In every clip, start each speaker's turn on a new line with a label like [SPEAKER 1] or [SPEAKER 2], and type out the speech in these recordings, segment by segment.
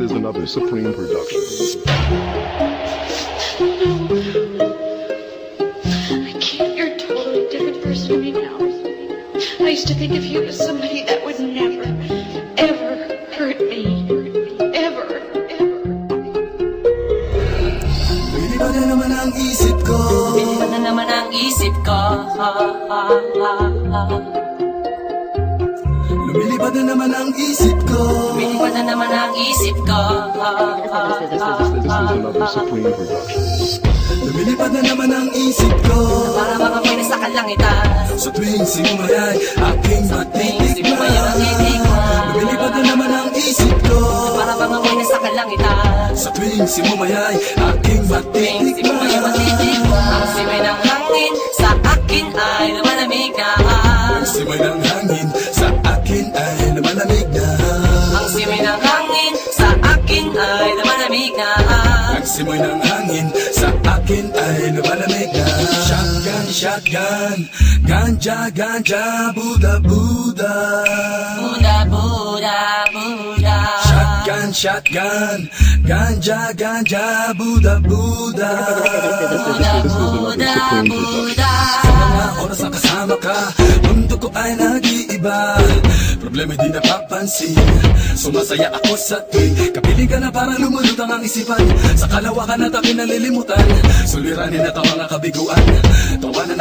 [SPEAKER 1] is another Supreme production.
[SPEAKER 2] I can't. You're a totally different person to me now. I used to think of you as somebody that would never, ever hurt me. Ever.
[SPEAKER 3] Lumilipad na naman ang isip ko.
[SPEAKER 4] Lumilipad na naman ang isip ko.
[SPEAKER 3] Lumilipad na naman ang isip ko.
[SPEAKER 4] Lumilipad na naman ang isip ko.
[SPEAKER 1] This is another Supreme production.
[SPEAKER 3] Lumilipad na naman ang isip ko.
[SPEAKER 4] Para mga may nasa kalangitan.
[SPEAKER 3] Sa tuwing sinumayay aking matitikman. Lumilipad na naman ang isip ko.
[SPEAKER 4] Para mga may nasa kalangitan.
[SPEAKER 3] Sa tuwing sinumayay aking matitikman.
[SPEAKER 4] Ang simay ng hangin sa akin ay lumalamig na.
[SPEAKER 3] Ang simay ng hangin sa akin ay lumalamig na.
[SPEAKER 4] Ang simay ng hangin sa akin ay lumalamig na.
[SPEAKER 3] Ang simoy ng hangin sa akin ay lumalamig na. Shotgun, shotgun, ganja, ganja, Buddha, Buddha.
[SPEAKER 4] Buddha, Buddha, Buddha.
[SPEAKER 3] Shotgun, shotgun, ganja, ganja, Buddha, Buddha.
[SPEAKER 4] Buddha, Buddha, Buddha.
[SPEAKER 3] Sa mga oras na kasama ka, mundo ko ay nag-iiba. Problema di napapansin, sumasaya ako sa tuwing kapiling ka na parang lumulutang ang isipan. Sa kalawakan at aking nalilimutan, suliranin at ang mga kabiguan.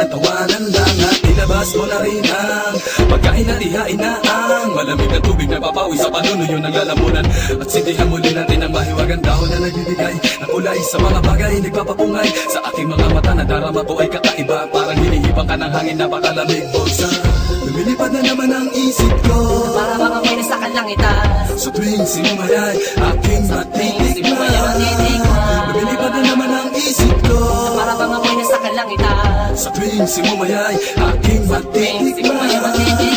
[SPEAKER 3] Tawanan lang at ilabas mo na rin ang pagkain at ihain na ang malamig na tubig na papawi sa panunuyo ng lalamunan. At sindihan muli natin ang mahiwagang dahon na nagbibigay ng kulay sa mga bagay nagpapapungay. Sa aking mga mata na darama ko ay kakaiba, parang hinihibang ka ng hangin na pakalamig. Bulsa, lumilipad na naman ang isip ko.
[SPEAKER 4] Para mga may nasa kalangitan.
[SPEAKER 3] Sa tuwing sinumayay aking matitikman. Lumilipad na naman ang isip ko.
[SPEAKER 4] Para mga may nasa kalangitan.
[SPEAKER 3] Sa tuwing sinumayay aking matitikman.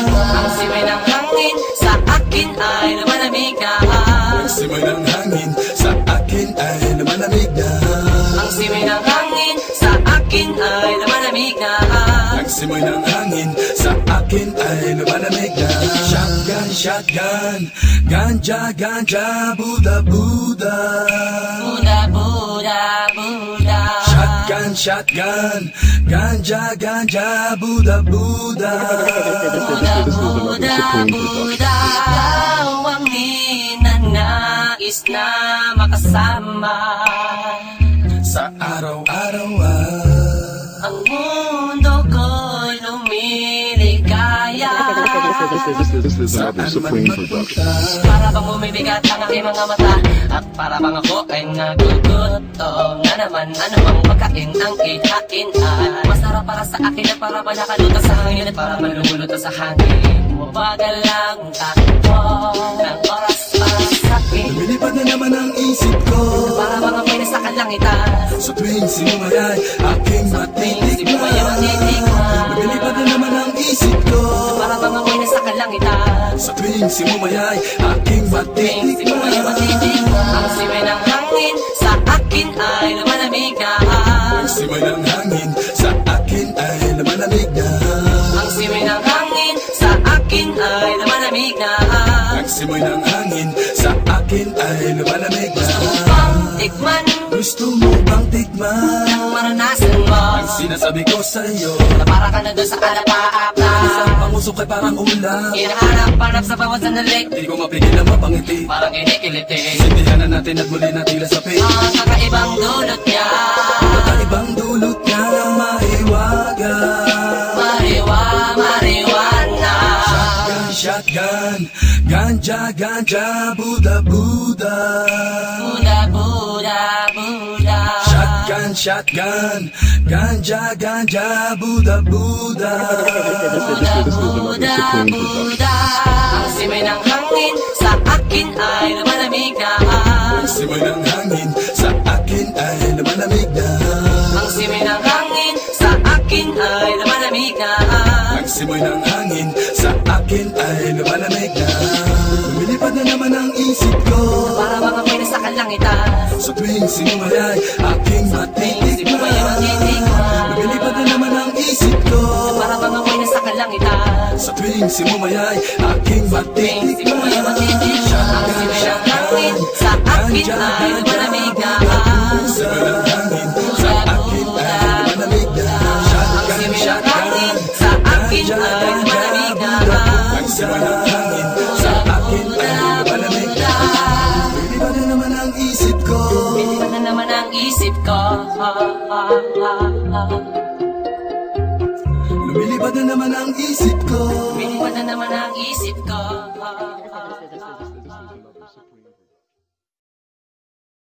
[SPEAKER 4] Ang simay ng hangin sa akin ay lumalamig na.
[SPEAKER 3] Ang simay ng hangin sa akin ay lumalamig na.
[SPEAKER 4] Ang simay ng hangin sa akin ay lumalamig na.
[SPEAKER 3] Ang simoy ng hangin sa akin ay lumalamig na. Shotgun, shotgun, ganja, ganja, Buddha, Buddha.
[SPEAKER 4] Buddha, Buddha, Buddha.
[SPEAKER 3] Shotgun, shotgun, ganja, ganja, Buddha, Buddha.
[SPEAKER 4] Buddha, Buddha, Buddha. Ikaw ang ninanais na makasama.
[SPEAKER 3] Sa araw-araw
[SPEAKER 4] Ang mundo ko'y lumiligaya.
[SPEAKER 1] This is another Supreme production.
[SPEAKER 4] Para bang bumibigat ang aking mga mata, at para bang ako ay nagugutom na naman. Ano bang pagkain ang ihain ay masarap para sa akin at para ba nakaluto sa hangin at para man lumuluto sa hangin. Mabagal lang takbo ng oras para sa akin.
[SPEAKER 3] lumilipad na naman ang isip ko.
[SPEAKER 4] Para bang ako'y nasa kalangitan.
[SPEAKER 3] Sa tuwing sinumayay aking matitikman. Lumilipad na naman ang isip ko.
[SPEAKER 4] Para bang ako'y nasa kalangitan.
[SPEAKER 3] Sa tuwing sinumayay aking matitikman.
[SPEAKER 4] Ang simay ng hangin sa akin ay lumalamig na.
[SPEAKER 3] Ang simoy ng hangin sa akin ay lumalamig na.
[SPEAKER 4] Ang simay ng hangin sa akin ay lumalamig na.
[SPEAKER 3] Ang simoy ng hangin sa akin ay lumalamig na.
[SPEAKER 4] Tikman
[SPEAKER 3] Gusto mo bang tikman
[SPEAKER 4] ang maranasan mo,
[SPEAKER 3] ang sinasabi ko sa'yo?
[SPEAKER 4] na para ka na doon sa alapaap na
[SPEAKER 3] Isang pangusok ay parang ulam.
[SPEAKER 4] hinahanap-hanap sa bawat sandali.
[SPEAKER 3] Di ko mapigilan mapangiti.
[SPEAKER 4] Parang kinikiliti
[SPEAKER 3] Sindihan na natin at muli na tila sa pin.
[SPEAKER 4] ang kakaibang dulot niya.
[SPEAKER 3] Kakaibang dulot niya ng mahiwaga.
[SPEAKER 4] Mariwana
[SPEAKER 3] Shotgun, shotgun, ganja, ganja, Buddha, Buddha.
[SPEAKER 4] Buddha, Buddha, Buddha.
[SPEAKER 3] Shotgun, shotgun, ganja, ganja, Buddha, Buddha.
[SPEAKER 4] Buddha, Buddha, Buddha. Ang simay ng hangin sa akin ay lumalamig na.
[SPEAKER 3] Ang simoy ng hangin sa akin ay lumalamig na.
[SPEAKER 4] Ang simay ng hangin sa akin ay lumalamig na.
[SPEAKER 3] Ang simoy ng hangin sa akin ay lumalamig na. Lumilipad na naman ang isip ko.
[SPEAKER 4] Para bang ako'y nasa kalangitan.
[SPEAKER 3] Sa tuwing sinumayay aking matitikman. Lumilipad na naman ang isip ko.
[SPEAKER 4] Para bang ako'y nasa kalangitan.
[SPEAKER 3] Sa tuwing sinumayay aking matitikman.
[SPEAKER 4] Ang simay ng hangin sa akin ay malamig na.
[SPEAKER 3] Sa walang hangin, sa akin ay malamig na.
[SPEAKER 4] Ang simulang hangin sa akin ay malamig na.
[SPEAKER 3] Ang simulang hangin sa akin ay malamig na. Lumilipad na naman ang isip ko.
[SPEAKER 4] Lumilipad na naman ang isip ko.
[SPEAKER 3] Lumilipad na naman ang isip ko.
[SPEAKER 4] Lumilipad na naman ang isip ko.